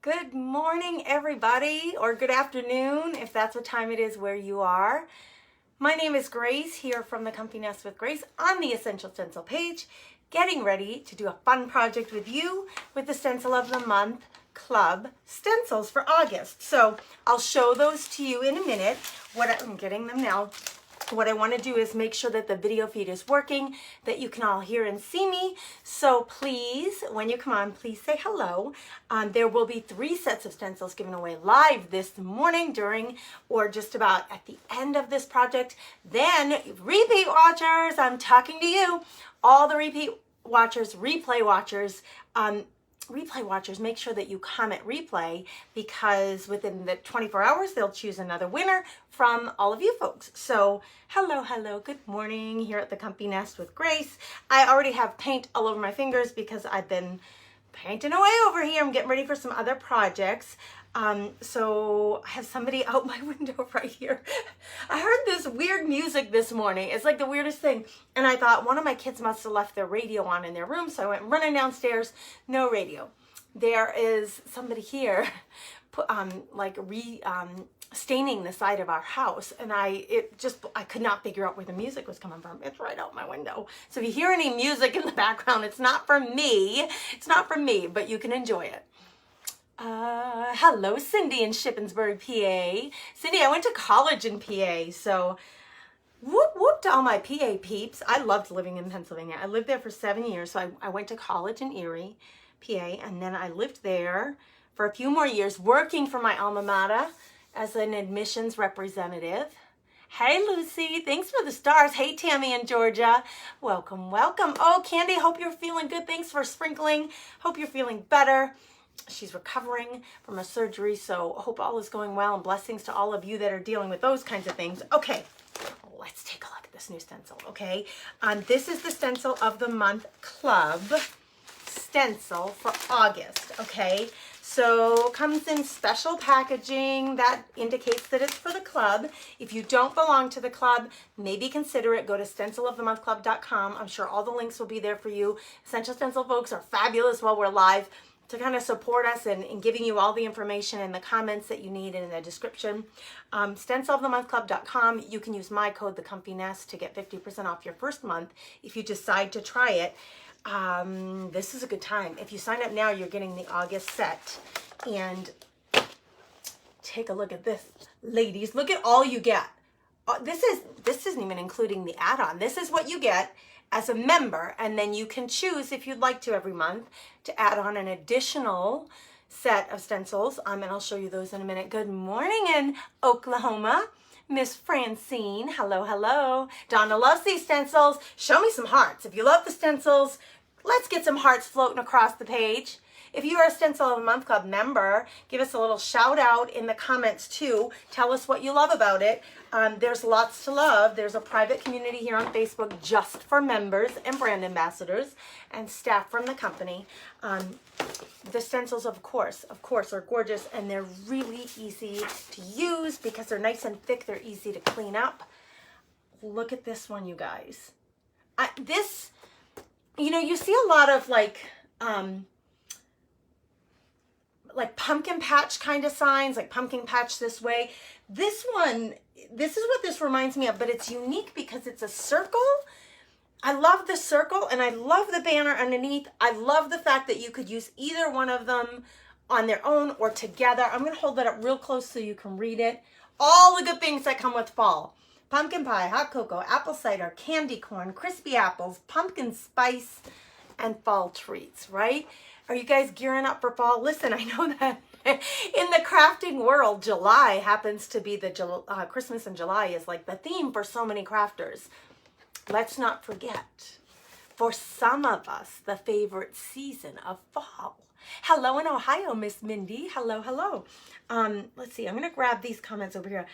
Good morning, everybody, or good afternoon, if that's what time it is where you are. My name is Grace, here from the Comfy Nest with Grace on the Essential Stencil page, getting ready to do a fun project with you with the Stencil of the Month Club stencils for August. So I'll show those to you in a minute. I'm getting them now. What I want to do is make sure that the video feed is working, that you can all hear and see me. So please, when you come on, please say hello. There will be 3 sets of stencils given away live this morning during or just about at the end of this project. Then repeat watchers, I'm talking to you. All the repeat watchers, replay watchers, make sure that you comment replay, because within the 24 hours, they'll choose another winner from all of you folks. So hello, good morning here at the Comfy Nest with Grace. I already have paint all over my fingers because I've been painting away over here. I'm getting ready for some other projects. So I have somebody out my window right here. I heard this weird music this morning. It's like the weirdest thing. And I thought one of my kids must have left their radio on in their room. So I went running downstairs, no radio. There is somebody here, staining the side of our house. And I could not figure out where the music was coming from. It's right out my window. So if you hear any music in the background, it's not from me. It's not from me, but you can enjoy it. Hello, Cindy in Shippensburg, PA. Cindy, I went to college in PA, so whoop whoop to all my PA peeps. I loved living in Pennsylvania. I lived there for 7 years, so I went to college in Erie, PA, and then I lived there for a few more years working for my alma mater as an admissions representative. Hey, Lucy, thanks for the stars. Hey, Tammy in Georgia. Welcome. Oh, Candy, hope you're feeling good. Thanks for sprinkling. Hope you're feeling better. She's recovering from a surgery, so hope all is going well, and blessings to all of you that are dealing with those kinds of things. Okay, let's take a look at this new stencil, okay? This is the Stencil of the Month Club stencil for August, okay? So comes in special packaging that indicates that it's for the club. If you don't belong to the club, maybe consider it. Go to stencilofthemonthclub.com. I'm sure all the links will be there for you. Essential Stencil folks are fabulous while we're live to kind of support us in giving you all the information in the comments that you need and in the description. Stencilofthemonthclub.com. You can use my code, The Comfy Nest, to get 50% off your first month if you decide to try it. This is a good time. If you sign up now, you're getting the August set. And take a look at this, ladies. Look at all you get. This isn't even including the add-on. This is what you get as a member, and then you can choose, if you'd like to, every month to add on an additional set of stencils, and I'll show you those in a minute. Good morning in Oklahoma, Miss Francine. Hello. Donna loves these stencils. Show me some hearts. If you love the stencils, let's get some hearts floating across the page. If you are a Stencil of the Month Club member, give us a little shout out in the comments too. Tell us what you love about it. There's lots to love. There's a private community here on Facebook just for members and brand ambassadors and staff from the company. The stencils, of course, are gorgeous, and they're really easy to use because they're nice and thick. They're easy to clean up. Look at this one, you guys. You see a lot of like pumpkin patch kind of signs, like pumpkin patch this way. This one, this is what this reminds me of, but it's unique because it's a circle. I love the circle, and I love the banner underneath. I love the fact that you could use either one of them on their own or together. I'm going to hold that up real close so you can read it. All the good things that come with fall. Pumpkin pie, hot cocoa, apple cider, candy corn, crispy apples, pumpkin spice, and fall treats, right? Are you guys gearing up for fall? Listen, I know that in the crafting world, July happens to be Christmas in July is like the theme for so many crafters. Let's not forget, for some of us, the favorite season of fall. Hello in Ohio, Miss Mindy. Hello. Let's see, I'm going to grab these comments over here.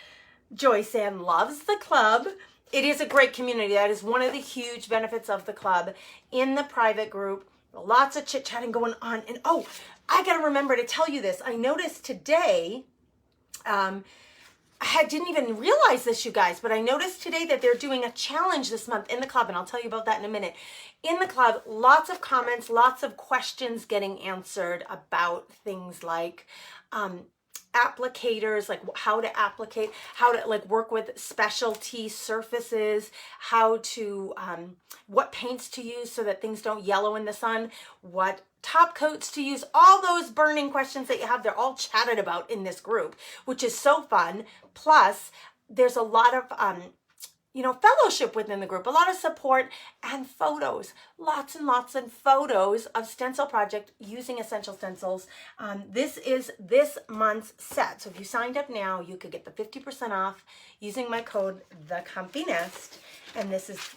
Joyce Ann loves the club. It is a great community. That is one of the huge benefits of the club. In the private group, lots of chit-chatting going on. And oh, I got to remember to tell you this. I noticed today, I didn't even realize this, you guys, but I noticed today that they're doing a challenge this month in the club, and I'll tell you about that in a minute. In the club, lots of comments, lots of questions getting answered about things like applicators, like how to applicate, how to like work with specialty surfaces, how to, what paints to use so that things don't yellow in the sun, what top coats to use, all those burning questions that you have, they're all chatted about in this group, which is so fun. Plus, there's a lot of, fellowship within the group, a lot of support and photos, lots and lots of photos of stencil project using essential stencils. This is this month's set. So if you signed up now, you could get the 50% off using my code, The Comfy Nest. And this is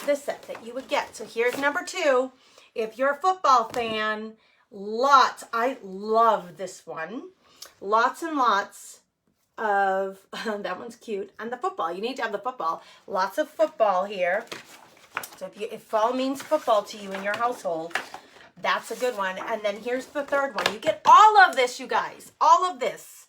the set that you would get. So here's number 2. If you're a football fan, lots, I love this one. Lots and lots of, that one's cute, and the football. You need to have the football. Lots of football here. So if fall means football to you in your household, that's a good one. And then here's the third one. You get all of this, you guys, all of this.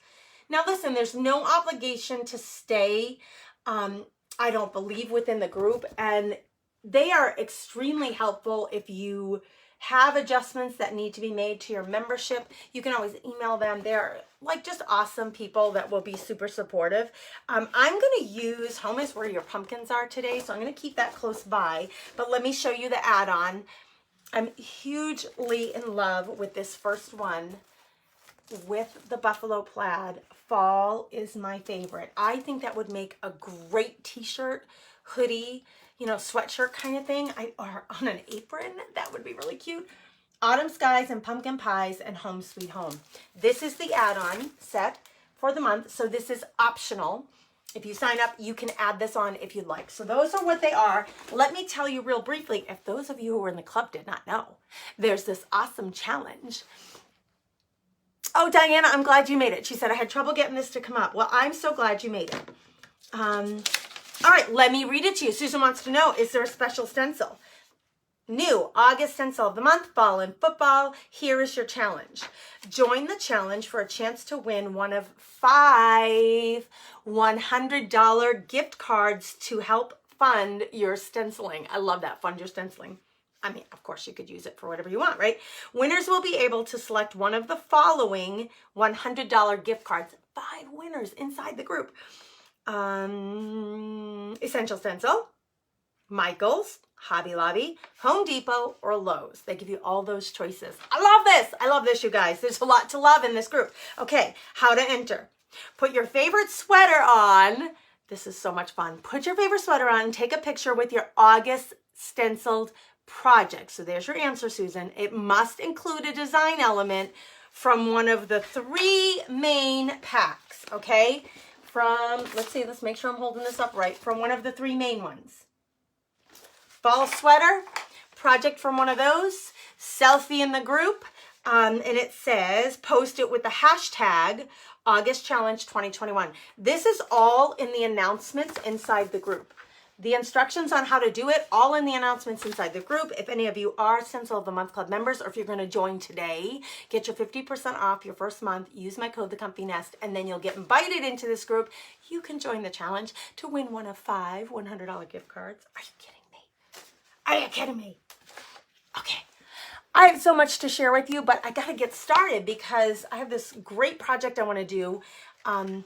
Now listen, there's no obligation to stay, I don't believe, within the group, and they are extremely helpful if you have adjustments that need to be made to your membership. You can always email them. They're like just awesome people that will be super supportive. I'm going to use Home is Where Your Pumpkins Are today, so I'm going to keep that close by. But let me show you the add-on. I'm hugely in love with this first one with the buffalo plaid. Fall is my favorite. I think that would make a great t-shirt, hoodie, sweatshirt kind of thing, or on an apron. That would be really cute. Autumn Skies and Pumpkin Pies and Home Sweet Home. This is the add-on set for the month, so this is optional. If you sign up, you can add this on if you'd like. So those are what they are. Let me tell you real briefly, if those of you who were in the club did not know, there's this awesome challenge. Oh, Diana, I'm glad you made it. She said, I had trouble getting this to come up. Well, I'm so glad you made it. All right, let me read it to you. Susan wants to know, is there a special stencil? New August stencil of the month, fall and football. Here is your challenge. Join the challenge for a chance to win one of 5 $100 gift cards to help fund your stenciling. I love that, fund your stenciling. I mean, of course, you could use it for whatever you want, right? Winners will be able to select one of the following $100 gift cards. 5 winners inside the group. Essential Stencil, Michael's, Hobby Lobby, Home Depot, or Lowe's. They give you all those choices. I love this. I love this, you guys. There's a lot to love in this group. Okay, how to enter. Put your favorite sweater on. This is so much fun. Put your favorite sweater on and take a picture with your August stenciled project. So there's your answer, Susan. It must include a design element from one of the 3 main packs, okay? Let's make sure I'm holding this up right, from one of the 3 main ones. Fall sweater, project from one of those, selfie in the group, and it says, post it with the hashtag August Challenge 2021. This is all in the announcements inside the group. The instructions on how to do it, all in the announcements inside the group. If any of you are Stencil of the Month Club members, or if you're going to join today, get your 50% off your first month. Use my code, The Comfy Nest, and then you'll get invited into this group. You can join the challenge to win one of 5 $100 gift cards. Are you kidding me? Are you kidding me? Okay. I have so much to share with you, but I got to get started because I have this great project I want to do. And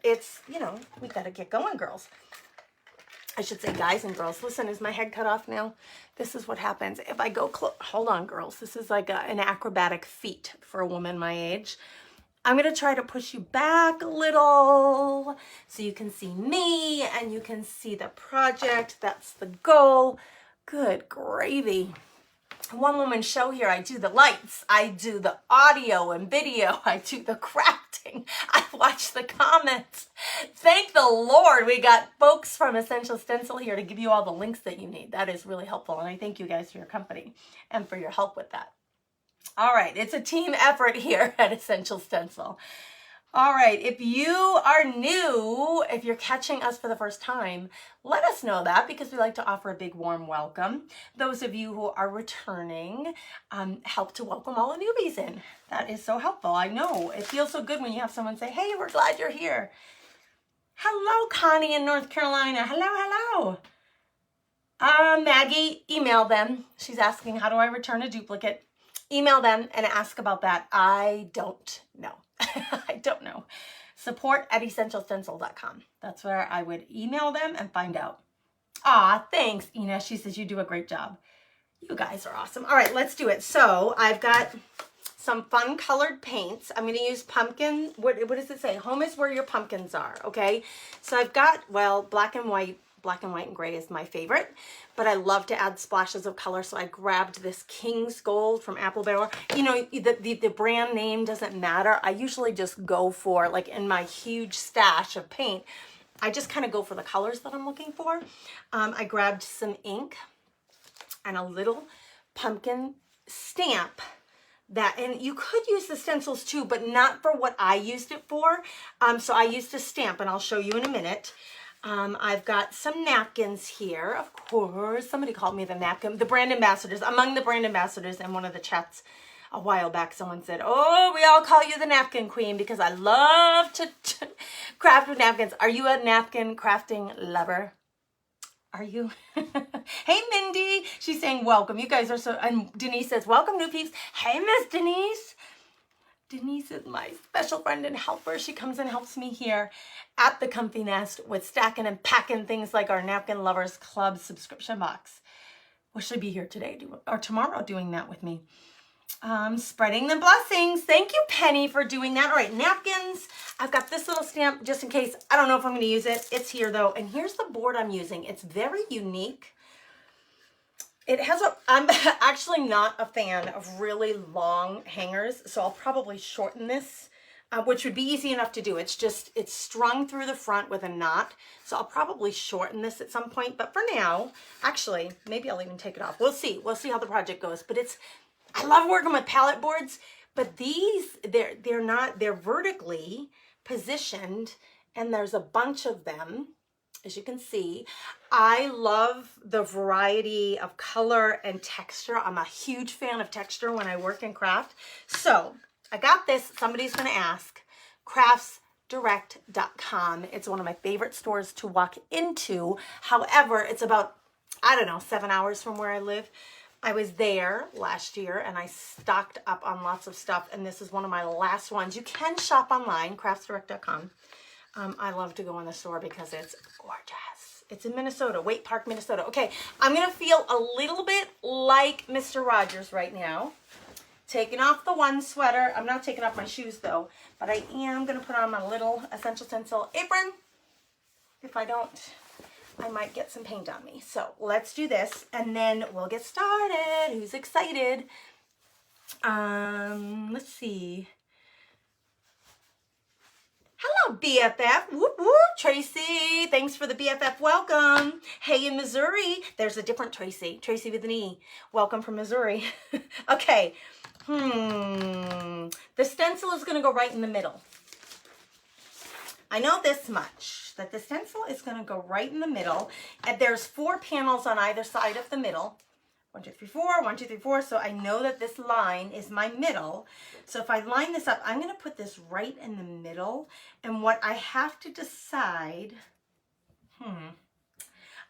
it's, we got to get going, girls. I should say guys and girls. Listen, is my head cut off now? This is what happens. If I go close, hold on, girls. This is like an acrobatic feat for a woman my age. I'm going to try to push you back a little so you can see me and you can see the project. That's the goal. Good gravy. One woman show here. I do the lights, I do the audio and video, I do the crafting, I watch the comments. Thank the Lord we got folks from Essential Stencil here to give you all the links that you need. That is really helpful, and I thank you guys for your company and for your help with that. All right, it's a team effort here at Essential Stencil. All right, if you are new, if you're catching us for the first time, let us know that because we like to offer a big warm welcome. Those of you who are returning, help to welcome all the newbies in. That is so helpful. I know it feels so good when you have someone say, hey, we're glad you're here. Hello, Connie in North Carolina. Hello, hello. Maggie, email them. She's asking, how do I return a duplicate? Email them and ask about that. I don't know. I don't know. support@essentialstencil.com. That's where I would email them and find out. Aw, thanks, Ina. She says you do a great job. You guys are awesome. All right, let's do it. So I've got some fun colored paints. I'm going to use pumpkin. What does it say? Home is where your pumpkins are. Okay. So I've got, well, black and white and gray is my favorite, but I love to add splashes of color. So I grabbed this King's Gold from Apple Barrel. You know, the brand name doesn't matter. I usually just go for, like in my huge stash of paint, I just kind of go for the colors that I'm looking for. I grabbed some ink and a little pumpkin stamp. And you could use the stencils too, but not for what I used it for. So I used a stamp, and I'll show you in a minute. I've got some napkins here, of course. Somebody called me the brand ambassadors, among the brand ambassadors in one of the chats a while back. Someone said, oh, we all call you the napkin queen because I love to craft with napkins. Are you a napkin crafting lover? Are you? Hey, Mindy. She's saying welcome. You guys are so, and Denise says, welcome, new peeps. Hey, Miss Denise. Denise is my special friend and helper. She comes and helps me here at the Comfy Nest with stacking and packing things like our Napkin Lovers Club subscription box. Well, she'll be here today or tomorrow doing that with me. Spreading the blessings. Thank you, Penny, for doing that. All right, napkins. I've got this little stamp just in case. I don't know if I'm going to use it. It's here, though. And here's the board I'm using. It's very unique. It has I'm actually not a fan of really long hangers, so I'll probably shorten this, which would be easy enough to do. It's strung through the front with a knot, so I'll probably shorten this at some point. But for now, actually, maybe I'll even take it off. We'll see. We'll see how the project goes. But I love working with palette boards, but these, they're vertically positioned, and there's a bunch of them, as you can see. I love the variety of color and texture. I'm a huge fan of texture when I work in craft. So I got this. Somebody's going to ask. craftsdirect.com. It's one of my favorite stores to walk into. However, it's about, I don't know, 7 hours from where I live. I was there last year and I stocked up on lots of stuff, and this is one of my last ones. You can shop online, craftsdirect.com. I love to go in the store because it's gorgeous. It's in Minnesota, Waite Park, Minnesota. Okay, I'm going to feel a little bit like Mr. Rogers right now. Taking off the one sweater. I'm not taking off my shoes though, but I am going to put on my little Essential Stencil apron. If I don't, I might get some paint on me. So let's do this and then we'll get started. Who's excited? Let's see. Hello, BFF. Whoop, whoop. Tracy, thanks for the BFF welcome. Hey, in Missouri. There's a different Tracy. Tracy with an E. Welcome from Missouri. Okay. The stencil is going to go right in the middle. I know this much, that the stencil is going to go right in the middle. And there's 4 panels on either side of the middle. 1, 2, 3, 4, 1, 2, 3, 4. So I know that this line is my middle. So if I line this up, I'm going to put this right in the middle. And what I have to decide,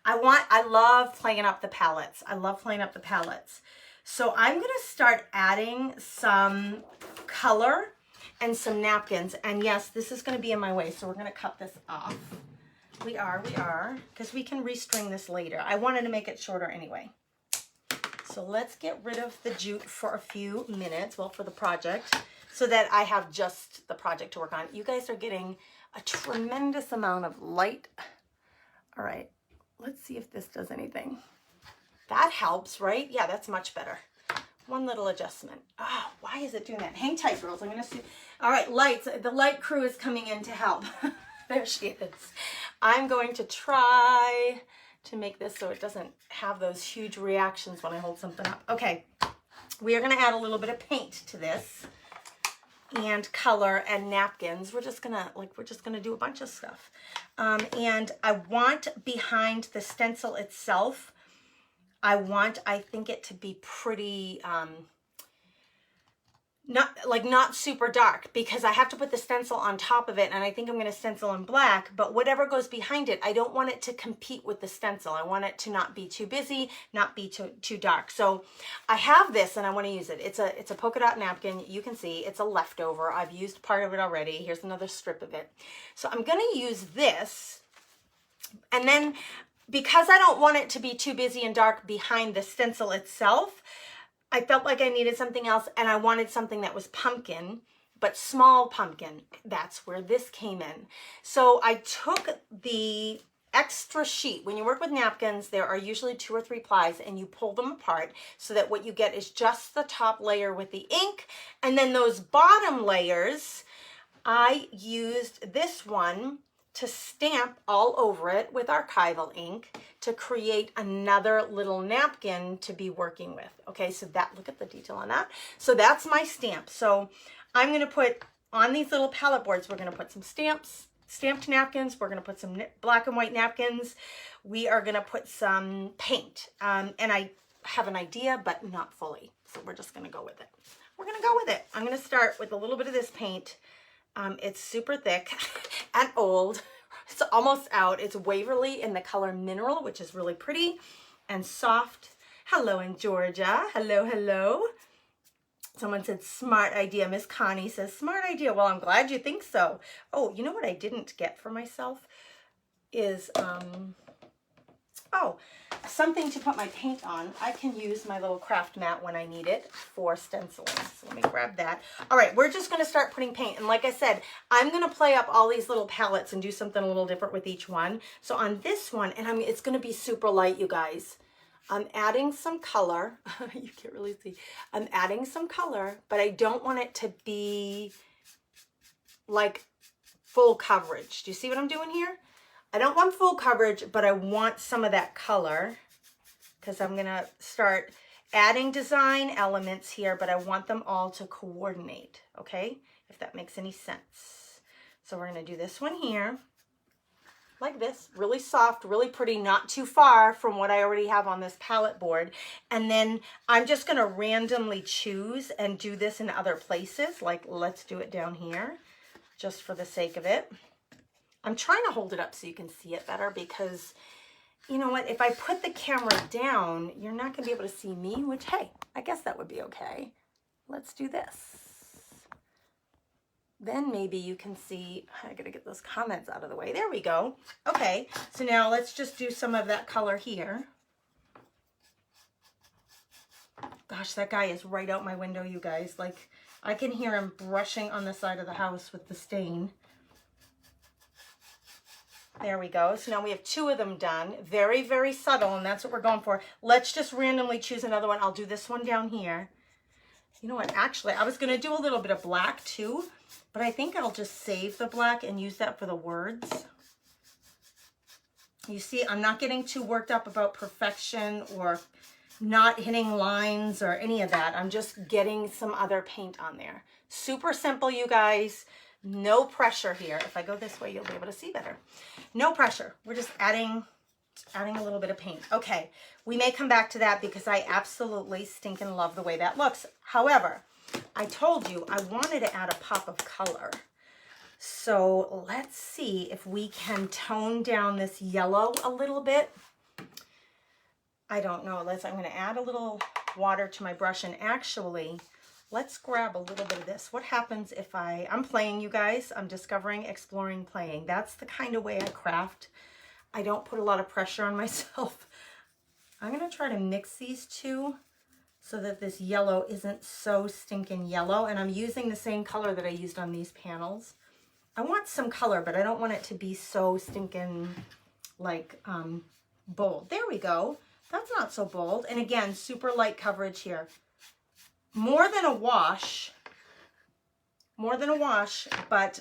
I love playing up the palettes. I love playing up the palettes. So I'm going to start adding some color and some napkins. And yes, this is going to be in my way. So we're going to cut this off. We are, because we can restring this later. I wanted to make it shorter anyway. So let's get rid of the jute for a few minutes, well, for the project, so that I have just the project to work on. You guys are getting a tremendous amount of light. All right, let's see if this does anything. That helps, right? Yeah, that's much better. One little adjustment. Oh, why is it doing that? Hang tight, girls. I'm going to see. All right, lights. The light crew is coming in to help. There she is. I'm going to try to make this so it doesn't have those huge reactions when I hold something up. Okay, we are going to add a little bit of paint to this and color and napkins. We're just gonna do a bunch of stuff. And I want behind the stencil itself, I think it to be pretty not super dark, because I have to put the stencil on top of it, and I think I'm going to stencil in black, but whatever goes behind it, I don't want it to compete with the stencil. I want it to not be too busy, not be too dark. So I have this and I want to use it. It's a polka dot napkin. You can see it's a leftover. I've used part of it already. Here's another strip of it. So I'm going to use this, and then because I don't want it to be too busy and dark behind the stencil itself, I felt like I needed something else, and I wanted something that was pumpkin, but small pumpkin. That's where this came in. So I took the extra sheet. When you work with napkins, there are usually 2 or 3 plies, and you pull them apart so that what you get is just the top layer with the ink, and then those bottom layers, I used this one to stamp all over it with archival ink to create another little napkin to be working with. Okay, so that, look at the detail on that. So that's my stamp. So I'm going to put on these little palette boards, we're going to put some stamps, stamped napkins. We're going to put some black and white napkins. We are going to put some paint. And I have an idea, but not fully. So we're just going to go with it. We're going to go with it. I'm going to start with a little bit of this paint. It's super thick and old. It's almost out. It's Waverly in the color Mineral, which is really pretty and soft. Hello in Georgia. Hello, hello. Someone said, smart idea. Miss Connie says, smart idea. Well, I'm glad you think so. Oh, you know what I didn't get for myself is, something to put my paint on. I can use my little craft mat when I need it for stenciling. So let me grab that. All right, we're just going to start putting paint. And like I said, I'm going to play up all these little palettes and do something a little different with each one. So on this one, and it's going to be super light, you guys. I'm adding some color. You can't really see. I'm adding some color, but I don't want it to be like full coverage. Do you see what I'm doing here? I don't want full coverage, but I want some of that color because I'm going to start adding design elements here, but I want them all to coordinate, okay? If that makes any sense. So we're going to do this one here, like this, really soft, really pretty, not too far from what I already have on this palette board. And then I'm just going to randomly choose and do this in other places. Like, let's do it down here just for the sake of it. I'm trying to hold it up so you can see it better because, you know what, if I put the camera down, you're not going to be able to see me, which, hey, I guess that would be okay. Let's do this. Then maybe you can see, I got to get those comments out of the way. There we go. Okay, so now let's just do some of that color here. Gosh, that guy is right out my window, you guys. Like, I can hear him brushing on the side of the house with the stain. There we go. So now we have 2 of them done. Very, very subtle, and that's what we're going for. Let's just randomly choose another one. I'll do this one down here. You know what? Actually, I was going to do a little bit of black too, but I think I'll just save the black and use that for the words. You see, I'm not getting too worked up about perfection or not hitting lines or any of that. I'm just getting some other paint on there. Super simple, you guys. No pressure here. If I go this way, you'll be able to see better. No pressure. We're just adding a little bit of paint. Okay, we may come back to that because I absolutely stinking love the way that looks. However, I told you I wanted to add a pop of color. So let's see if we can tone down this yellow a little bit. I don't know. I'm going to add a little water to my brush, and actually, let's grab a little bit of this. What happens if I'm playing, you guys? I'm discovering, exploring, playing. That's the kind of way I craft. I don't put a lot of pressure on myself. I'm going to try to mix these two so that this yellow isn't so stinking yellow. And I'm using the same color that I used on these panels. I want some color, but I don't want it to be so stinking like bold. There we go. That's not so bold. And again, super light coverage here. More than a wash, but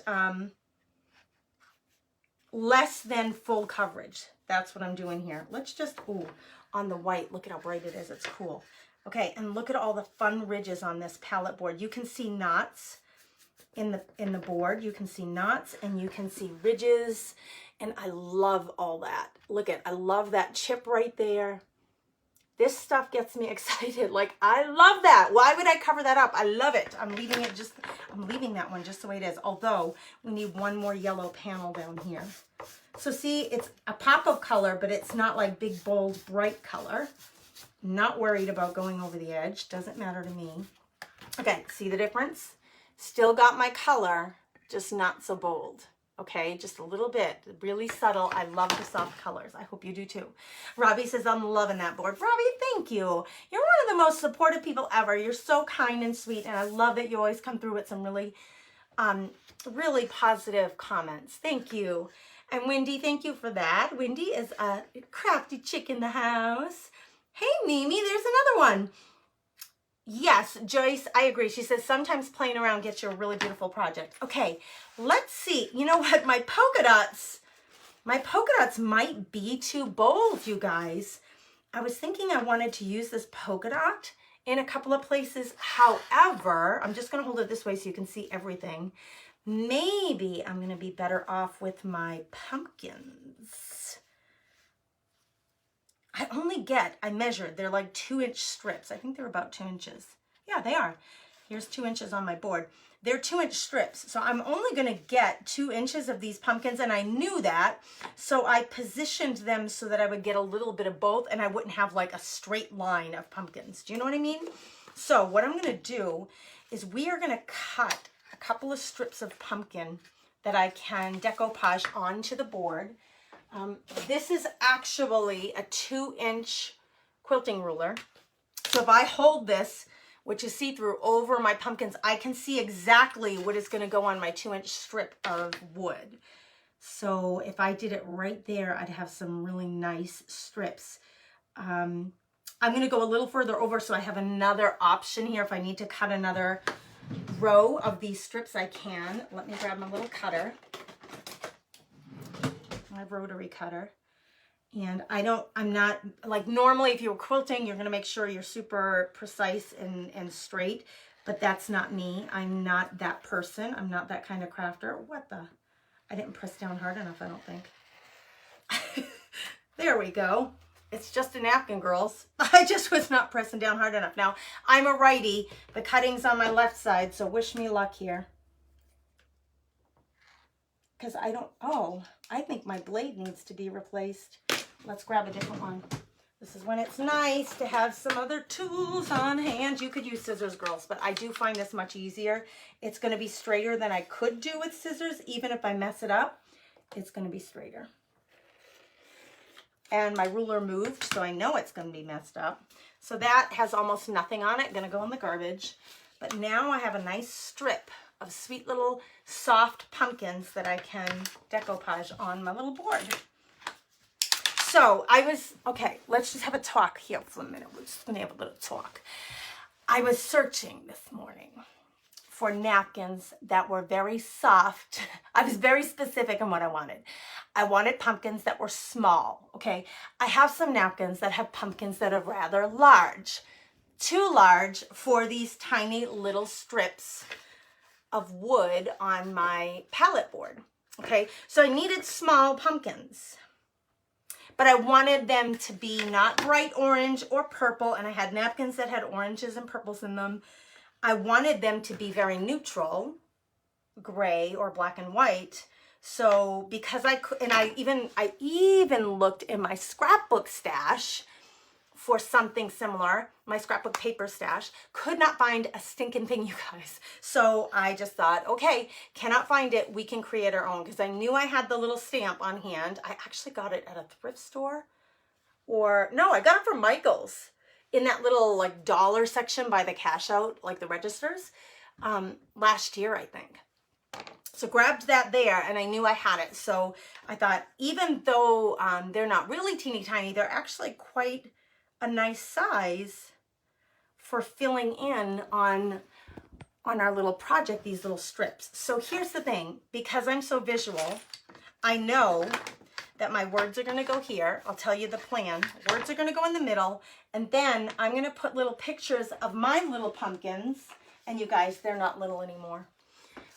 less than full coverage. That's what I'm doing here. Let's just, ooh, on the white, look at how bright it is. It's cool. Okay, and look at all the fun ridges on this palette board. You can see knots in the board. You can see knots and you can see ridges, and I love all that. Look at, I love that chip right there. This stuff gets me excited. Like, I love that. Why would I cover that up? I love it. I'm leaving that one just the way it is. Although we need one more yellow panel down here. So see, it's a pop of color, but it's not like big, bold, bright color. Not worried about going over the edge. Doesn't matter to me. Okay, see the difference? Still got my color, just not so bold. Okay, just a little bit, really subtle. I love the soft colors. I hope you do too. Robbie says, I'm loving that board. Robbie, thank you. You're one of the most supportive people ever. You're so kind and sweet, and I love that you always come through with some really, really positive comments. Thank you. And Wendy, thank you for that. Wendy is a crafty chick in the house. Hey, Mimi, there's another one. Yes, Joyce, I agree. She says sometimes playing around gets you a really beautiful project. Okay, let's see. You know what? My polka dots might be too bold, you guys. I was thinking I wanted to use this polka dot in a couple of places. However, I'm just going to hold it this way so you can see everything. Maybe I'm going to be better off with my pumpkins. I measured, they're like 2-inch strips. I think they're about 2 inches. Yeah, they are. Here's 2 inches on my board. They're 2-inch strips. So I'm only going to get 2 inches of these pumpkins, and I knew that. So I positioned them so that I would get a little bit of both, and I wouldn't have like a straight line of pumpkins. Do you know what I mean? So what I'm going to do is we are going to cut a couple of strips of pumpkin that I can decoupage onto the board. This is actually a 2-inch quilting ruler. So if I hold this, which is see-through, over my pumpkins, I can see exactly what is going to go on my 2-inch strip of wood. So if I did it right there, I'd have some really nice strips. I'm going to go a little further over so I have another option here. If I need to cut another row of these strips, I can. Let me grab my little cutter. My rotary cutter. And I'm not, like normally if you were quilting, you're going to make sure you're super precise and straight, but that's not me. I'm not that person. I'm not that kind of crafter. What the? I didn't press down hard enough, I don't think. There we go. It's just a napkin, girls. I just was not pressing down hard enough. Now, I'm a righty. The cutting's on my left side, so wish me luck here. Because I think my blade needs to be replaced. Let's grab a different one. This is when it's nice to have some other tools on hand. You could use scissors, girls, but I do find this much easier. It's going to be straighter than I could do with scissors. Even if I mess it up, it's going to be straighter. And my ruler moved, so I know it's going to be messed up. So that has almost nothing on it. Going to go in the garbage. But now I have a nice strip of sweet little soft pumpkins that I can decoupage on my little board. So okay, let's just have a talk here for a minute. We're just gonna have a little talk. I was searching this morning for napkins that were very soft. I was very specific on what I wanted. I wanted pumpkins that were small, okay? I have some napkins that have pumpkins that are rather large. Too large for these tiny little strips of wood on my palette board. Okay, so I needed small pumpkins, but I wanted them to be not bright orange or purple, and I had napkins that had oranges and purples in them. I wanted them to be very neutral, gray or black and white. So because I even looked in my scrapbook stash for something similar, my scrapbook paper stash, could not find a stinking thing, you guys. So I just thought, okay, cannot find it, we can create our own, because I knew I had the little stamp on hand. I actually got it at a thrift store, or no, I got it from Michael's in that little like dollar section by the cash out, like the registers, last year, I think. So grabbed that there, and I knew I had it. So I thought, even though they're not really teeny tiny, they're actually quite a nice size for filling in on our little project, these little strips. So here's the thing, because I'm so visual, I know that my words are going to go here. I'll tell you the plan. Words are going to go in the middle, and then I'm going to put little pictures of my little pumpkins. And you guys, they're not little anymore.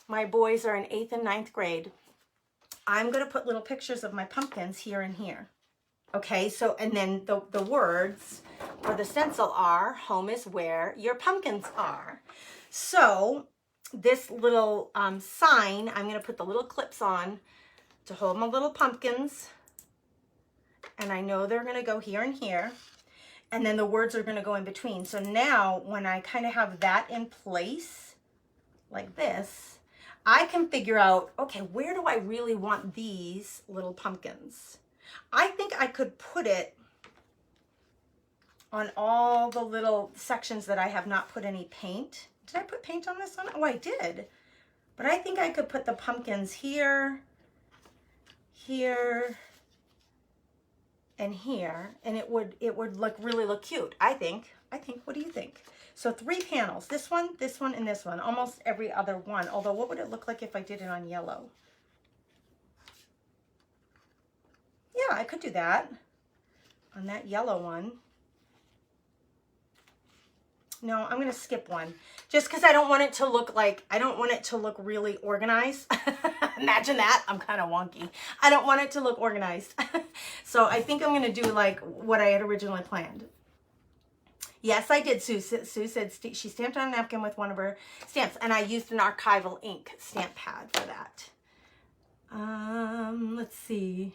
My boys are in 8th and 9th grade. I'm going to put little pictures of my pumpkins here and here. Okay, so, and then the words for the stencil are, home is where your pumpkins are. So this little sign, I'm going to put the little clips on to hold my little pumpkins. And I know they're going to go here and here. And then the words are going to go in between. So now when I kind of have that in place like this, I can figure out, okay, where do I really want these little pumpkins? I think I could put it on all the little sections that I have not put any paint. Did I put paint on this one? Oh, I did. But I think I could put the pumpkins here, here, and here, and it would really look cute. I think, what do you think? So 3 panels, this one, and this one, almost every other one. Although what would it look like if I did it on yellow? Yeah, I could do that on that yellow one. No, I'm going to skip one just because I don't want it to look like, I don't want it to look really organized. Imagine that. I'm kind of wonky. I don't want it to look organized. So I think I'm going to do like what I had originally planned. Yes, I did. Sue said she stamped on a napkin with one of her stamps, and I used an archival ink stamp pad for that. Let's see.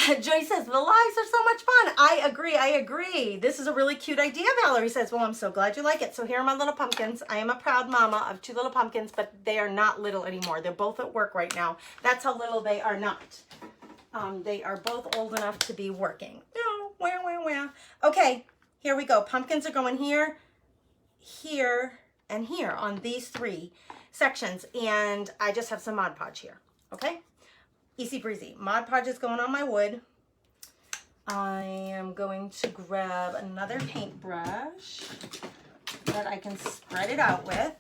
Joy says, the lives are so much fun. I agree. This is a really cute idea, Valerie says. Well, I'm so glad you like it. So here are my little pumpkins. I am a proud mama of 2 little pumpkins, but they are not little anymore. They're both at work right now. That's how little they are not. They are both old enough to be working. Where. Okay, here we go. Pumpkins are going here, here, and here on these 3 sections. And I just have some Mod Podge here, okay? Easy breezy. Mod Podge is going on my wood. I am going to grab another paintbrush that I can spread it out with.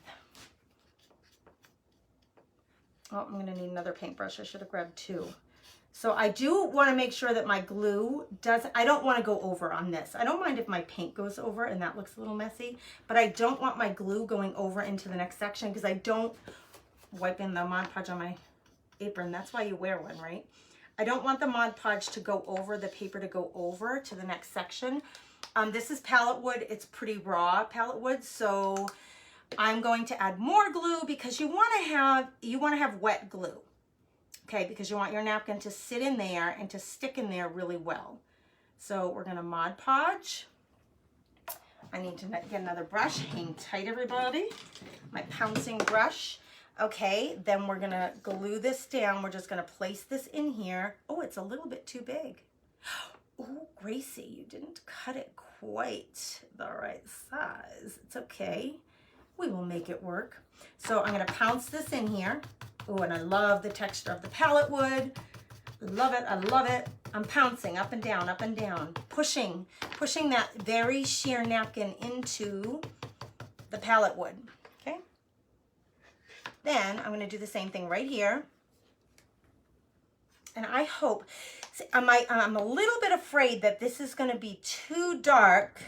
Oh, I'm going to need another paintbrush. I should have grabbed 2. So I do want to make sure that my glue doesn't, I don't want to go over on this. I don't mind if my paint goes over and that looks a little messy, but I don't want my glue going over into the next section because I don't wipe in the Mod Podge on my apron. That's why you wear one, right? I don't want the Mod Podge to go over, the paper to go over to the next section. This is palette wood. It's pretty raw palette wood, so I'm going to add more glue because you want to have wet glue. Okay, because you want your napkin to sit in there and to stick in there really well. So we're going to Mod Podge. I need to get another brush. Hang tight, everybody. My pouncing brush. Okay, then we're going to glue this down. We're just going to place this in here. Oh, it's a little bit too big. Oh, Gracie, you didn't cut it quite the right size. It's okay. We will make it work. So I'm going to pounce this in here. Oh, and I love the texture of the palette wood. Love it, I love it. I'm pouncing up and down, pushing that very sheer napkin into the palette wood, okay? Then I'm gonna do the same thing right here. And I hope, see, I'm a little bit afraid that this is gonna be too dark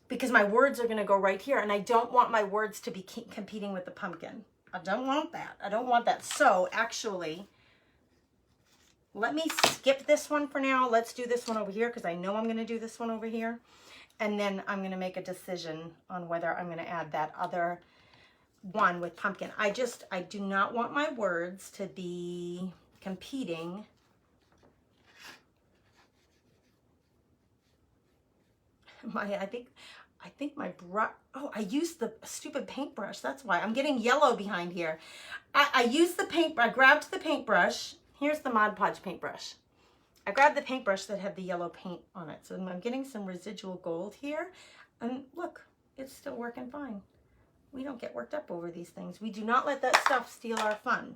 because my words are gonna go right here, and I don't want my words to be competing with the pumpkin. I don't want that. I don't want that. So actually, let me skip this one for now. Let's do this one over here because I know I'm going to do this one over here. And then I'm going to make a decision on whether I'm going to add that other one with pumpkin. I do not want my words to be competing. I think my brush, oh, I used the stupid paintbrush. That's why I'm getting yellow behind here. I used the paint, I grabbed the paintbrush. Here's the Mod Podge paintbrush. I grabbed the paintbrush that had the yellow paint on it. So I'm getting some residual gold here. And look, it's still working fine. We don't get worked up over these things. We do not let that stuff steal our fun.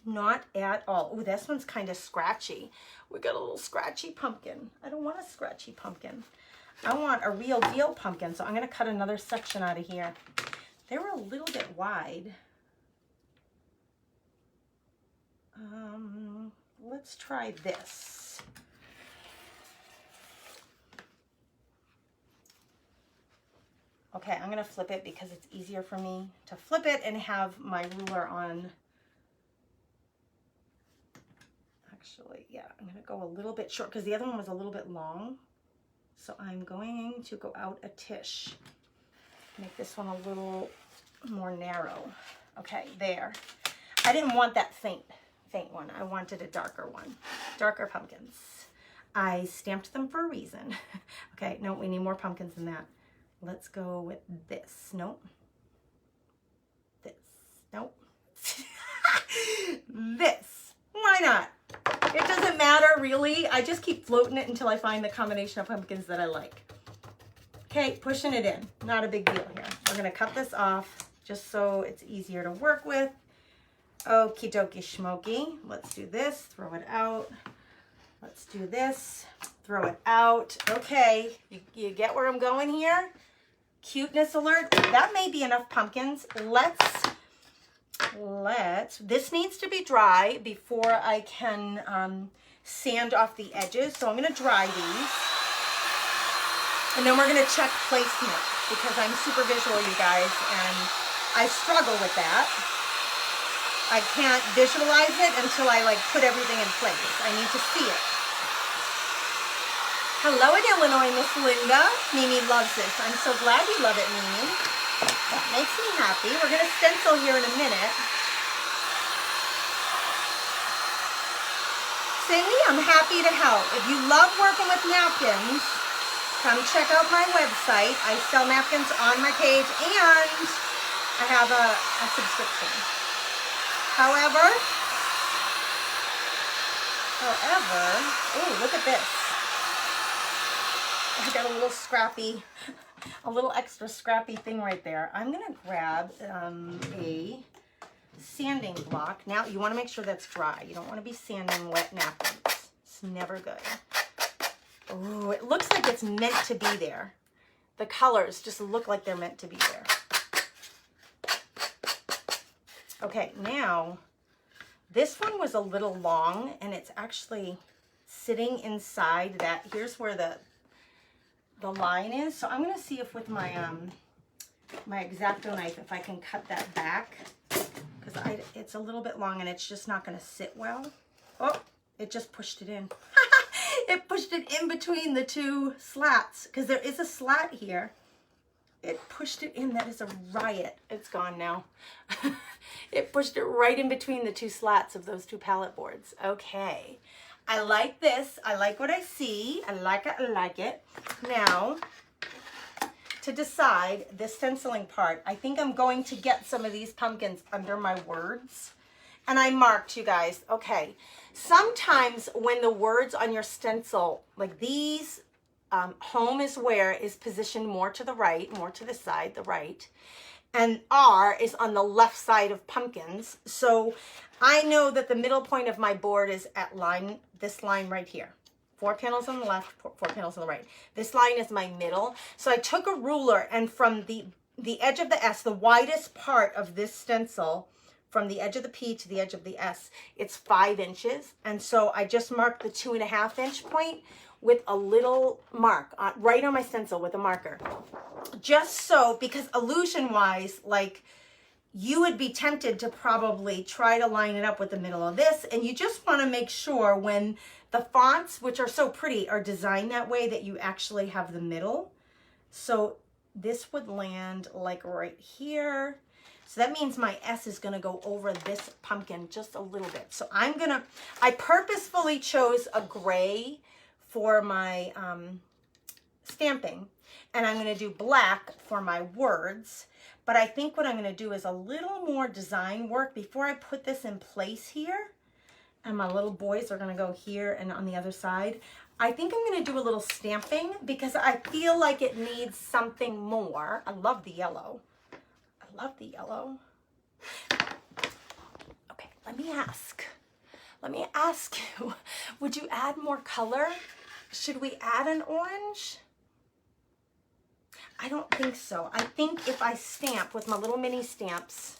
Not at all. Oh, this one's kind of scratchy. We got a little scratchy pumpkin. I don't want a scratchy pumpkin. I want a real deal pumpkin, so I'm going to cut another section out of here. They were a little bit wide. Let's try this. Okay, I'm going to flip it because it's easier for me to flip it and have my ruler on. Actually, yeah, I'm gonna go a little bit short because the other one was a little bit long. So I'm going to go out a tish. Make this one a little more narrow. Okay, there. I didn't want that faint one. I wanted a darker one. Darker pumpkins. I stamped them for a reason. Okay, no, we need more pumpkins than that. Let's go with this. Nope. This. Nope. This. Why not? It doesn't matter, really. I just keep floating it until I find the combination of pumpkins that I like. Okay, pushing it in. Not a big deal here. We're going to cut this off just so it's easier to work with. Okie dokie schmoky. Let's do this. Throw it out. Let's do this. Throw it out. Okay, you get where I'm going here? Cuteness alert. That may be enough pumpkins. This needs to be dry before I can sand off the edges. So I'm going to dry these. And then we're going to check placement because I'm super visual, you guys, and I struggle with that. I can't visualize it until I like put everything in place. I need to see it. Hello in Illinois, Miss Linda. Mimi loves this. I'm so glad you love it, Mimi. That makes me happy. We're going to stencil here in a minute. Cindy, I'm happy to help. If you love working with napkins, come check out my website. I sell napkins on my page and I have a subscription. However, oh, look at this. I got a little scrappy, a little extra scrappy thing right there. I'm going to grab a sanding block. Now, you want to make sure that's dry. You don't want to be sanding wet napkins. It's never good. Oh, it looks like it's meant to be there. The colors just look like they're meant to be there. Okay, now, this one was a little long, and it's actually sitting inside that. Here's where the line is. So I'm going to see if with my my X-Acto knife, if I can cut that back, because it's a little bit long and it's just not going to sit well. Oh, it just pushed it in. It pushed it in between the two slats because there is a slat here. It pushed it in. That is a riot. It's gone now. It pushed it right in between the two slats of those two palette boards. Okay. I like this. I like what I see. I like it. I like it. Now, to decide the stenciling part, I think I'm going to get some of these pumpkins under my words. And I marked, you guys. Okay. Sometimes when the words on your stencil, like these, home is where is positioned more to the right, more to the side, the right. And R is on the left side of pumpkins. So I know that the middle point of my board is at this line right here. 4 panels on the left, 4 panels on the right. This line is my middle. So I took a ruler and from the edge of the S, the widest part of this stencil, from the edge of the P to the edge of the S, it's 5 inches. And so I just marked the 2.5 inch point with a little mark right on my stencil with a marker. Just so, because illusion wise, like you would be tempted to probably try to line it up with the middle of this. And you just want to make sure when the fonts, which are so pretty, are designed that way that you actually have the middle. So this would land like right here. So that means my S is going to go over this pumpkin just a little bit. So I purposefully chose a gray for my stamping, and I'm going to do black for my words. But I think what I'm going to do is a little more design work before I put this in place here. And my little boys are going to go here and on the other side. I think I'm going to do a little stamping because I feel like it needs something more. I love the yellow. I love the yellow. Okay, let me ask you, would you add more color? Should we add an orange? I don't think so. I think if I stamp with my little mini stamps,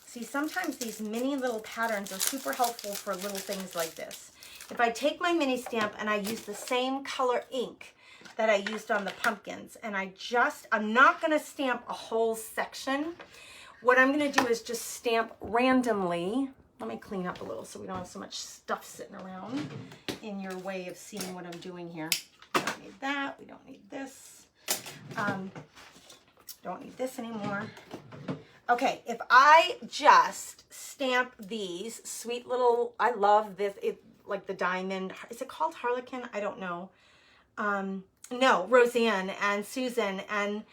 see, sometimes these mini little patterns are super helpful for little things like this. If I take my mini stamp and I use the same color ink that I used on the pumpkins, and I'm not going to stamp a whole section. What I'm going to do is just stamp randomly Let me clean up a little so we don't have so much stuff sitting around in your way of seeing what I'm doing here. We don't need that. We don't need this. Don't need this anymore. Okay, if I just stamp these sweet little, I love this, like the diamond, is it called Harlequin? I don't know. No, Roseanne and Susan and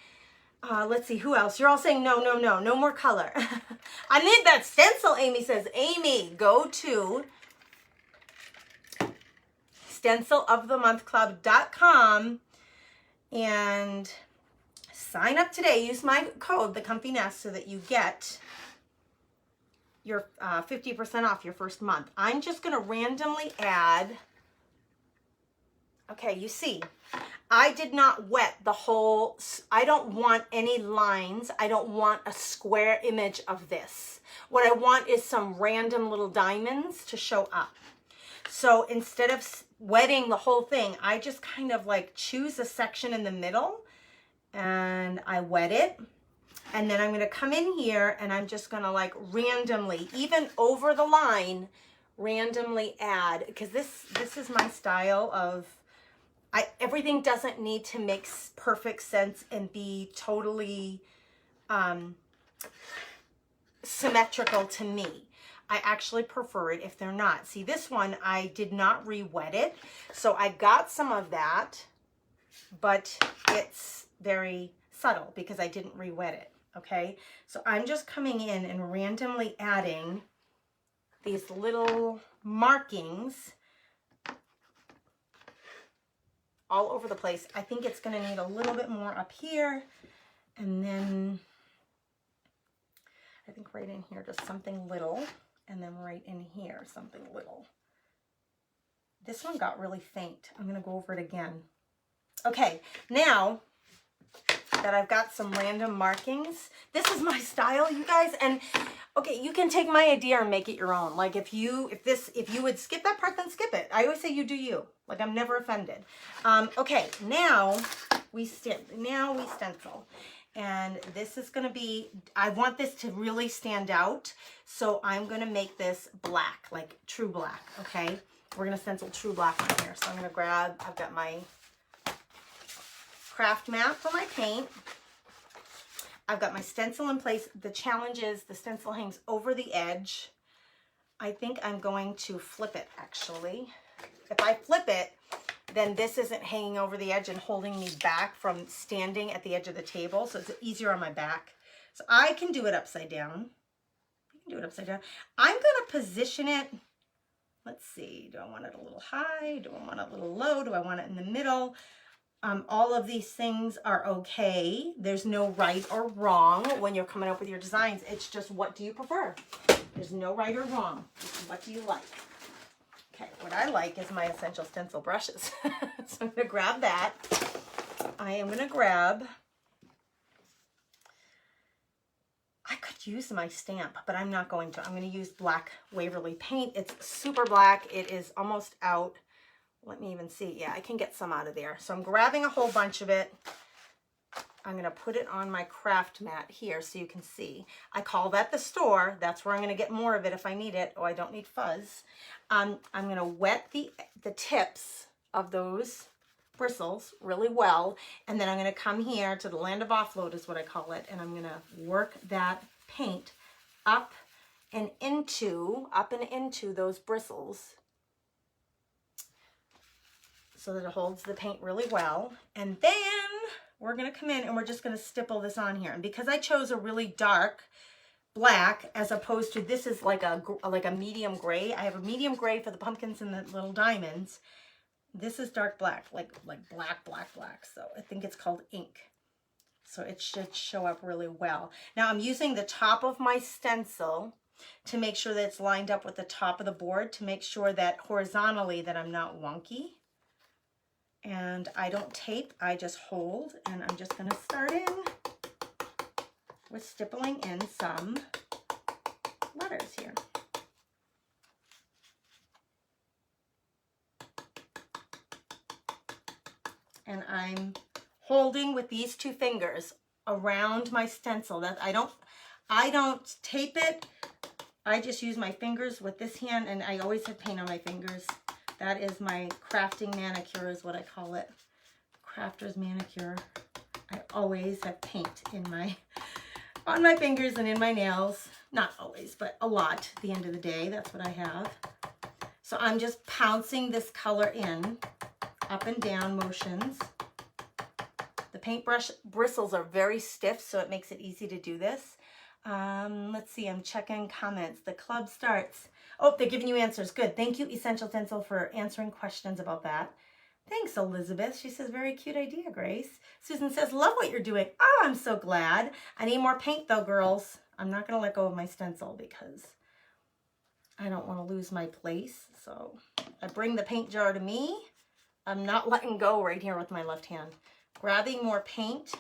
let's see, who else? You're all saying no, no, no, no more color. I need that stencil, Amy says. Amy, go to stencilofthemonthclub.com and sign up today. Use my code, the Comfy Nest, so that you get your 50% off your first month. I'm just going to randomly add. Okay, you see, I did not wet the whole, I don't want any lines. I don't want a square image of this. What I want is some random little diamonds to show up. So instead of wetting the whole thing, I just kind of like choose a section in the middle and I wet it. And then I'm going to come in here and I'm just going to like randomly, even over the line, randomly add, because this is my style of, everything doesn't need to make perfect sense and be totally symmetrical to me. I actually prefer it if they're not. See, this one, I did not re-wet it. So I got some of that, but it's very subtle because I didn't re-wet it, okay? So I'm just coming in and randomly adding these little markings all over the place. I think it's going to need a little bit more up here, and then I think right in here just something little, and then right in here something little. This one got really faint. I'm going to go over it again. Okay, now that I've got some random markings, this is my style, you guys. And okay, you can take my idea and make it your own. Like if you would skip that part, then skip it. I always say you do you. Like I'm never offended. Okay, now we stencil. And this is going to be, I want this to really stand out. So I'm going to make this black, like true black, okay? We're going to stencil true black on here. So I'm going to grab, I've got my craft mat for my paint. I've got my stencil in place. The challenge is the stencil hangs over the edge. I think I'm going to flip it actually. If I flip it, then this isn't hanging over the edge and holding me back from standing at the edge of the table. So it's easier on my back. So I can do it upside down. You can do it upside down. I'm going to position it. Let's see. Do I want it a little high? Do I want it a little low? Do I want it in the middle? All of these things are okay. There's no right or wrong when you're coming up with your designs. It's just, what do you prefer? There's no right or wrong. What do you like? Okay, what I like is my essential stencil brushes. So I'm going to grab that. I am going to grab, I could use my stamp, but I'm not going to. I'm going to use black Waverly paint. It's super black. It is almost out. Let me even see. Yeah, I can get some out of there. So I'm grabbing a whole bunch of it. I'm going to put it on my craft mat here so you can see. I call that the store. That's where I'm going to get more of it if I need it. Oh, I don't need fuzz. I'm going to wet the tips of those bristles really well. And then I'm going to come here to the land of offload is what I call it. And I'm going to work that paint up and into those bristles, so that it holds the paint really well. And then we're going to come in and we're just going to stipple this on here. And because I chose a really dark black as opposed to, this is like a medium gray. I have a medium gray for the pumpkins and the little diamonds. This is dark black, like black. So I think it's called ink. So it should show up really well. Now I'm using the top of my stencil to make sure that it's lined up with the top of the board, to make sure that horizontally that I'm not wonky. And I don't tape, I just hold, and I'm just going to start in with stippling in some letters here. And I'm holding with these two fingers around my stencil. That I don't tape it I just use my fingers with this hand, and I always have paint on my fingers. That is my crafting manicure is what I call it. Crafter's manicure. I always have paint in on my fingers and in my nails. Not always, but a lot at the end of the day. That's what I have. So I'm just pouncing this color in, up and down motions. The paintbrush bristles are very stiff, so it makes it easy to do this. Let's see, I'm checking comments. The club starts. Oh, they're giving you answers. Good. Thank you, Essential Stencil, for answering questions about that. Thanks, Elizabeth. She says, very cute idea, Grace. Susan says, love what you're doing. Oh, I'm so glad. I need more paint, though, girls. I'm not going to let go of my stencil because I don't want to lose my place. So I bring the paint jar to me. I'm not letting go right here with my left hand. Grabbing more paint.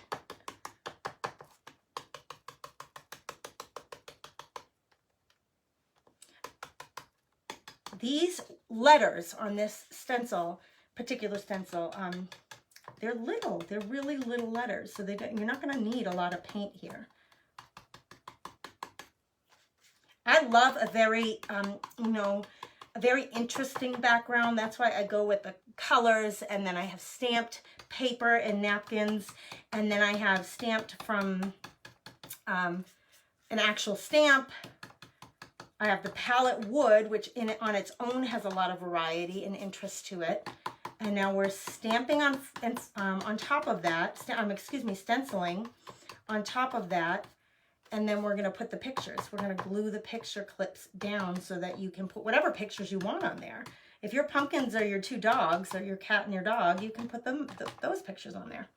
These letters on this stencil, particular stencil, they're little. They're really little letters, so you're not going to need a lot of paint here. I love a very, a very interesting background. That's why I go with the colors, and then I have stamped paper and napkins, and then I have stamped from an actual stamp. I have the palette wood, which on its own has a lot of variety and interest to it. And now we're stamping on top of that, stenciling on top of that. And then we're going to put the pictures. We're going to glue the picture clips down so that you can put whatever pictures you want on there. If your pumpkins are your two dogs, or your cat and your dog, you can put those pictures on there.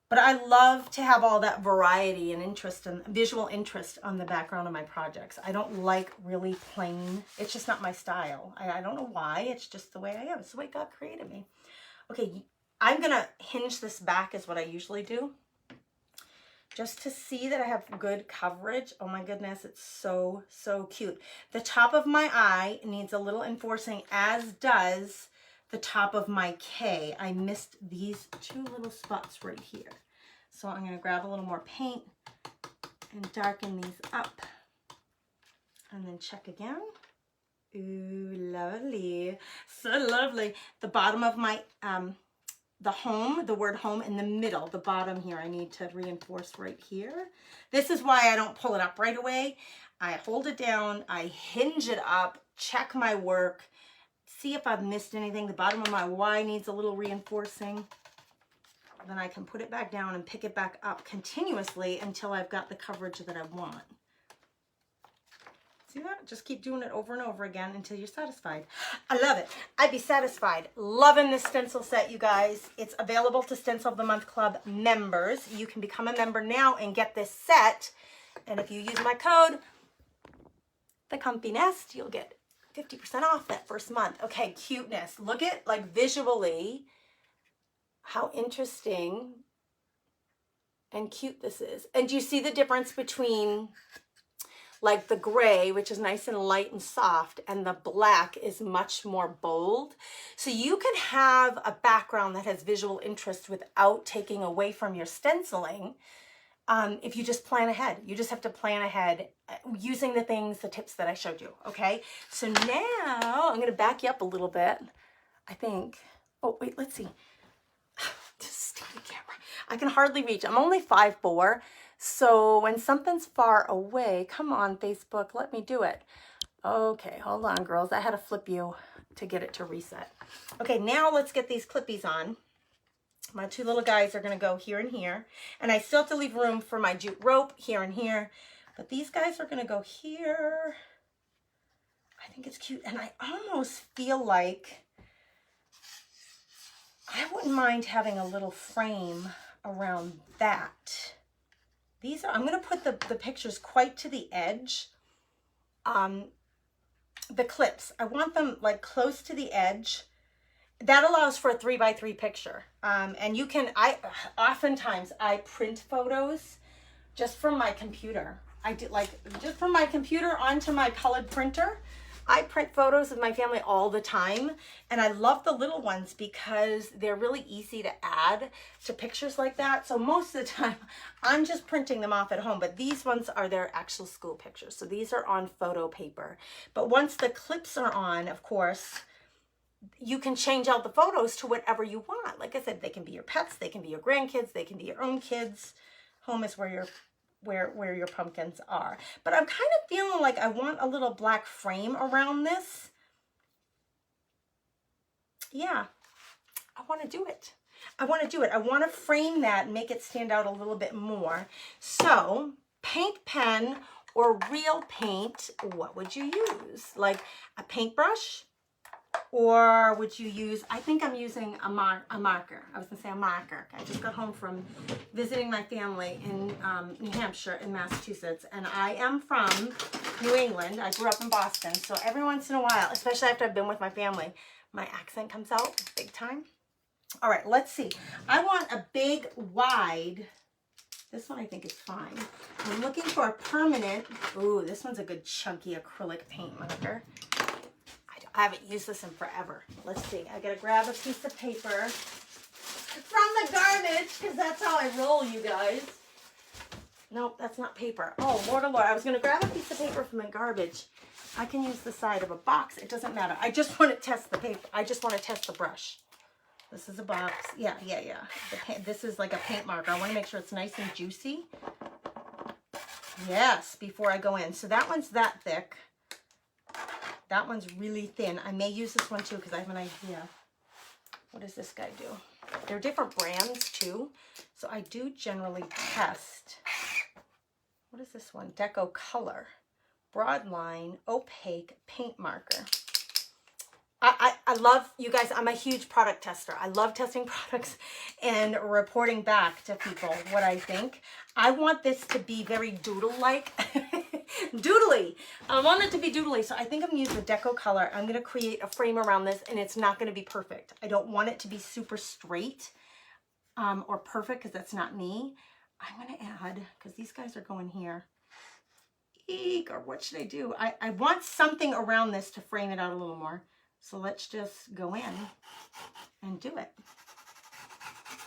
But I love to have all that variety and interest and visual interest on the background of my projects. I don't like really plain. It's just not my style. I don't know why. It's just the way I am. It's the way God created me. Okay, I'm going to hinge this back is what I usually do. Just to see that I have good coverage. Oh my goodness, it's so, so cute. The top of my eye needs a little enforcing, as does the top of my K. I missed these two little spots right here. So I'm going to grab a little more paint and darken these up. And then check again. Ooh, lovely. So lovely. The bottom of my, the word home in the middle, the bottom here, I need to reinforce right here. This is why I don't pull it up right away. I hold it down, I hinge it up, check my work, see if I've missed anything. The bottom of my Y needs a little reinforcing. Then I can put it back down and pick it back up continuously until I've got the coverage that I want. See that? Just keep doing it over and over again until you're satisfied. I love it. I'd be satisfied. Loving this stencil set, you guys. It's available to Stencil of the Month Club members. You can become a member now and get this set. And if you use my code, the Comfy Nest, you'll get 50% off that first month. Okay, cuteness. Look at, like, visually how interesting and cute this is. And do you see the difference between like the gray, which is nice and light and soft, and the black is much more bold? So you can have a background that has visual interest without taking away from your stenciling. If you just plan ahead. You just have to plan ahead using the tips that I showed you, okay? So now I'm going to back you up a little bit, I think. Oh, wait, let's see. Just stay the camera. I can hardly reach. I'm only 5'4", so when something's far away, come on, Facebook, let me do it. Okay, hold on, girls. I had to flip you to get it to reset. Okay, now let's get these clippies on. My two little guys are going to go here and here. And I still have to leave room for my jute rope here and here. But these guys are going to go here. I think it's cute. And I almost feel like I wouldn't mind having a little frame around that. These are, I'm going to put the pictures quite to the edge. The clips, I want them like close to the edge. That allows for a 3x3 picture. And you can, oftentimes I print photos just from my computer. I do like just from my computer onto my colored printer. I print photos of my family all the time, and I love the little ones because they're really easy to add to pictures like that. So most of the time, I'm just printing them off at home, but these ones are their actual school pictures. So these are on photo paper. But once the clips are on, of course, you can change out the photos to whatever you want. Like I said, they can be your pets, they can be your grandkids, they can be your own kids. Home is where your pumpkins are. But I'm kind of feeling like I want a little black frame around this. Yeah, I want to do it. I want to do it. I want to frame that and make it stand out a little bit more. So, paint pen or real paint, what would you use? Like a paintbrush? Or would you use, I think I'm using a marker. I was going to say a marker. I just got home from visiting my family in New Hampshire and Massachusetts. And I am from New England. I grew up in Boston. So every once in a while, especially after I've been with my family, my accent comes out big time. All right, let's see. I want a big, wide, this one I think is fine. I'm looking for a permanent, ooh, this one's a good chunky acrylic paint marker. I haven't used this in forever. Let's see. I gotta grab a piece of paper from the garbage because that's how I roll, you guys. Nope, that's not paper. Oh, Lord, oh Lord. I was gonna grab a piece of paper from the garbage. I can use the side of a box. It doesn't matter. I just want to test the paper. I just want to test the brush. This is a box. Yeah. This is like a paint marker. I want to make sure it's nice and juicy. Yes, before I go in. So that one's that thick. That one's really thin. I may use this one too because I have an idea. What does this guy do? They're different brands too. So I do generally test. What is this one? Deco Color. Broadline, opaque paint marker. I love, you guys, I'm a huge product tester. I love testing products and reporting back to people what I think. I want this to be very doodle-like. Doodly. I want it to be doodly. So I think I'm going to use the Deco Color. I'm going to create a frame around this, and it's not going to be perfect. I don't want it to be super straight or perfect because that's not me. I'm going to add, because these guys are going here. Eek, or what should I do? I want something around this to frame it out a little more. So let's just go in and do it.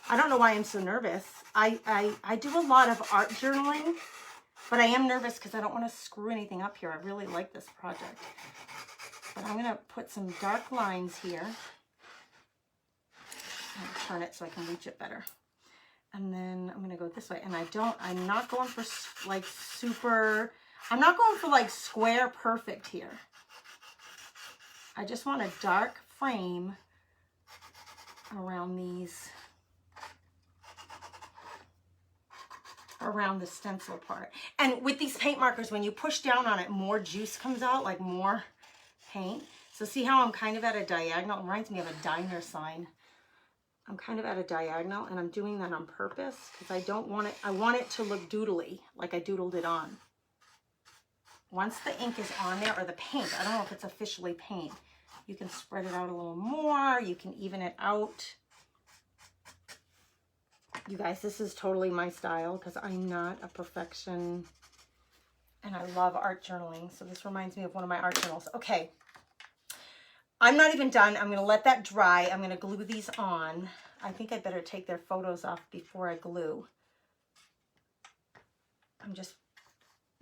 I don't know why I'm so nervous. I do a lot of art journaling, but I am nervous because I don't want to screw anything up here. I really like this project. But I'm going to put some dark lines here. I'll turn it so I can reach it better. And then I'm going to go this way. And I'm not going for like super, I'm not going for like square perfect here. I just want a dark frame around these, around the stencil part. And with these paint markers, when you push down on it, more juice comes out, like more paint. So see how I'm kind of at a diagonal? It reminds me of a diner sign. I'm kind of at a diagonal, and I'm doing that on purpose because I don't want it, I want it to look doodly, like I doodled it on. Once the ink is on there, or the paint, I don't know if it's officially paint, you can spread it out a little more, you can even it out. You guys, this is totally my style because I'm not a perfection, and I love art journaling, so this reminds me of one of my art journals. Okay, I'm not even done. I'm going to let that dry. I'm going to glue these on. I think I better take their photos off before I glue. I'm just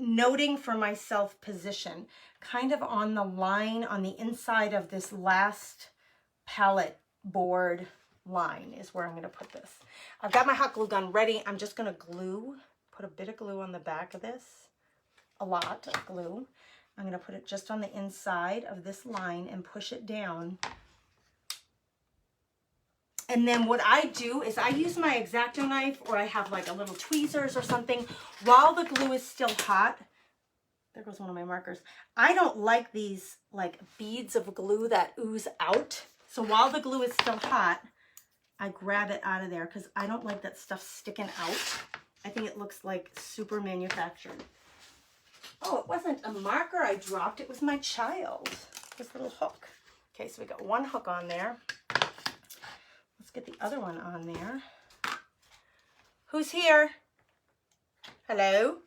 noting for myself position, kind of on the line on the inside of this last palette board line is where I'm going to put this. I've got my hot glue gun ready. I'm just going to glue, put a bit of glue on the back of this, a lot of glue. I'm going to put it just on the inside of this line and push it down. And then what I do is I use my X-Acto knife, or I have like a little tweezers or something while the glue is still hot. There goes one of my markers. I don't like these like beads of glue that ooze out. So while the glue is still hot, I grab it out of there because I don't like that stuff sticking out. I think it looks like super manufactured. Oh, it wasn't a marker I dropped. It was my child. This little hook. Okay, so we got one hook on there. Let's get the other one on there. Who's here? Hello?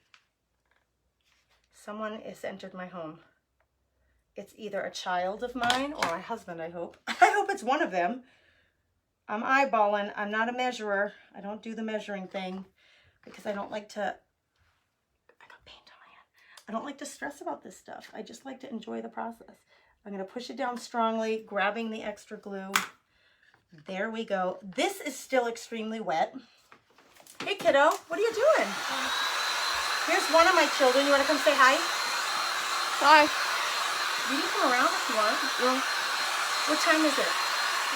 Someone has entered my home. it's either a child of mine or my husband, I hope. I hope it's one of them. I'm eyeballing. I'm not a measurer. I don't do the measuring thing because I don't like to, I got paint on my hand. I don't like to stress about this stuff. I just like to enjoy the process. I'm going to push it down strongly, grabbing the extra glue. There we go. This is still extremely wet. Hey, kiddo, what are you doing? Here's one of my children. You want to come say hi? Hi. You can come around if you want. Well, What time is it?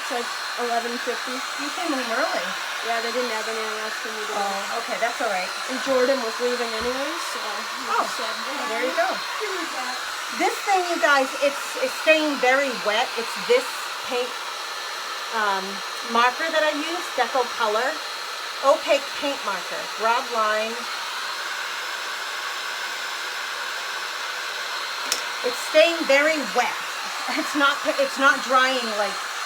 it's like 11:50. You came home early. Yeah, they didn't have anything else for me to do. Oh, okay, that's all right. And Jordan was leaving anyway, so Oh, said, there you go. This thing, you guys, it's staying very wet. It's this paint marker that I use, Deco Color. Opaque paint marker. Broad line. It's staying very wet. It's not drying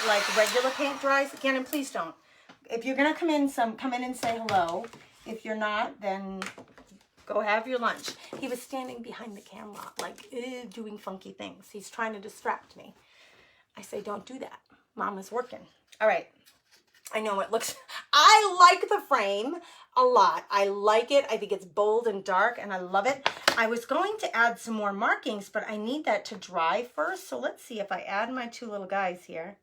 like regular paint dries. Again, and please don't. If you're gonna come in and say hello. If you're not, then go have your lunch. He was standing behind the camera, like doing funky things. He's trying to distract me. I say, don't do that. Mama's working. All right. I know it looks, I like the frame a lot. I like it. I think it's bold and dark and I love it. I was going to add some more markings, but I need that to dry first. So let's see if I add my two little guys here.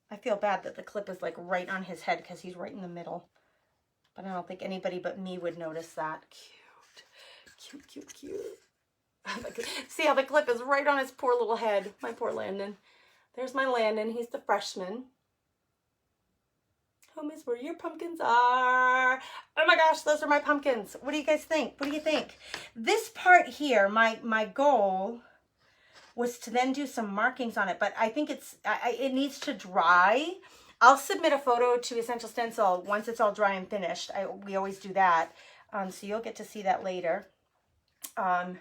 I feel bad that the clip is like right on his head because he's right in the middle. But I don't think anybody but me would notice that. Cute, cute, cute, cute. See how the clip is right on his poor little head. My poor Landon. There's my Landon. He's the freshman. Home is where your pumpkins are. Oh my gosh, those are my pumpkins. What do you guys think? What do you think? This part here, my goal was to then do some markings on it, but I think it needs to dry. I'll submit a photo to Essential Stencil once it's all dry and finished. We always do that, so you'll get to see that later. I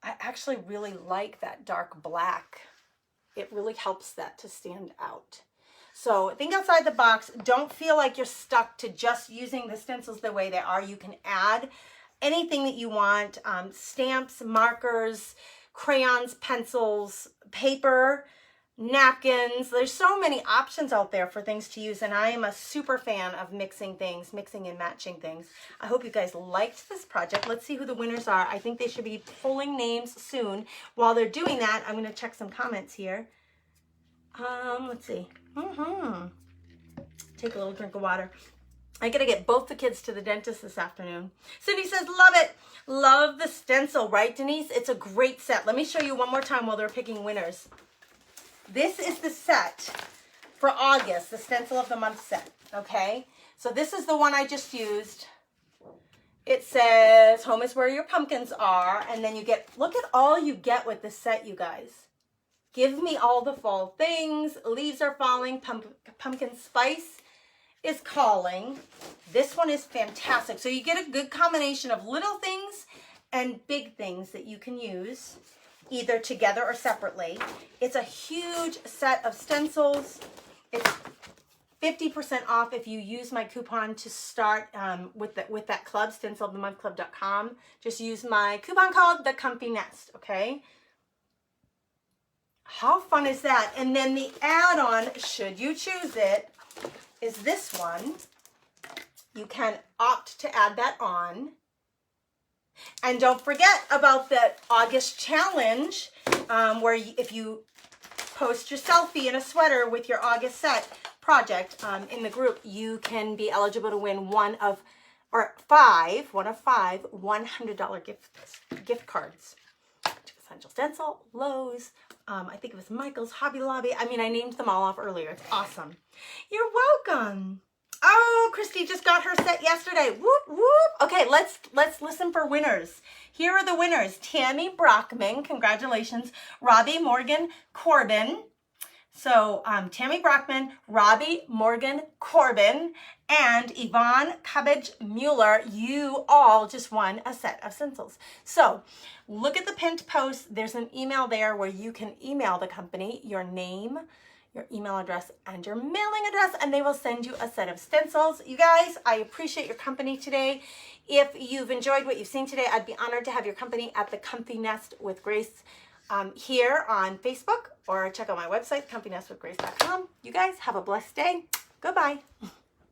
actually really like that dark black. It really helps that to stand out. So think outside the box. Don't feel like you're stuck to just using the stencils the way they are. You can add anything that you want, stamps, markers, crayons, pencils, paper, napkins. There's so many options out there for things to use, and I am a super fan of mixing and matching things. I hope you guys liked this project. Let's see who the winners are. I think they should be pulling names soon. While they're doing that, I'm going to check some comments here. Let's see. Take a little drink of water. I gotta get both the kids to the dentist this afternoon. Cindy says, love it. Love the stencil, right, Denise? It's a great set. Let me show you one more time while they're picking winners. This is the set for August, the stencil of the month set, okay? So this is the one I just used. It says, home is where your pumpkins are. And then you get, look at all you get with this set, you guys. Give me all the fall things. Leaves are falling. Pumpkin spice is calling. This one is fantastic. So you get a good combination of little things and big things that you can use either together or separately. It's a huge set of stencils. It's 50% off if you use my coupon to start with that club, stencilofthemonthclub.com. Just use my coupon code, The Comfy Nest, okay? How fun is that? And then the add-on, should you choose it, is this one. You can opt to add that on. And don't forget about the August challenge, where if you post your selfie in a sweater with your August set project in the group, you can be eligible to win one of five $100 gift cards to Essential Stencil, Lowe's, I think it was Michael's, Hobby Lobby. I mean, I named them all off earlier. It's awesome. You're welcome. Oh, Christy just got her set yesterday. Whoop, whoop. Okay, let's listen for winners. Here are the winners. Tammy Brockman, congratulations. Robbie Morgan Corbin. So Tammy Brockman, Robbie Morgan Corbin, and Yvonne Cabbage Mueller, you all just won a set of stencils. So look at the pinned post. There's an email there where you can email the company your name, your email address, and your mailing address, and they will send you a set of stencils. You guys, I appreciate your company today. If you've enjoyed what you've seen today, I'd be honored to have your company at the Comfy Nest with Grace. here on Facebook, or check out my website, comfynestwithgrace.com. You guys have a blessed day. Goodbye.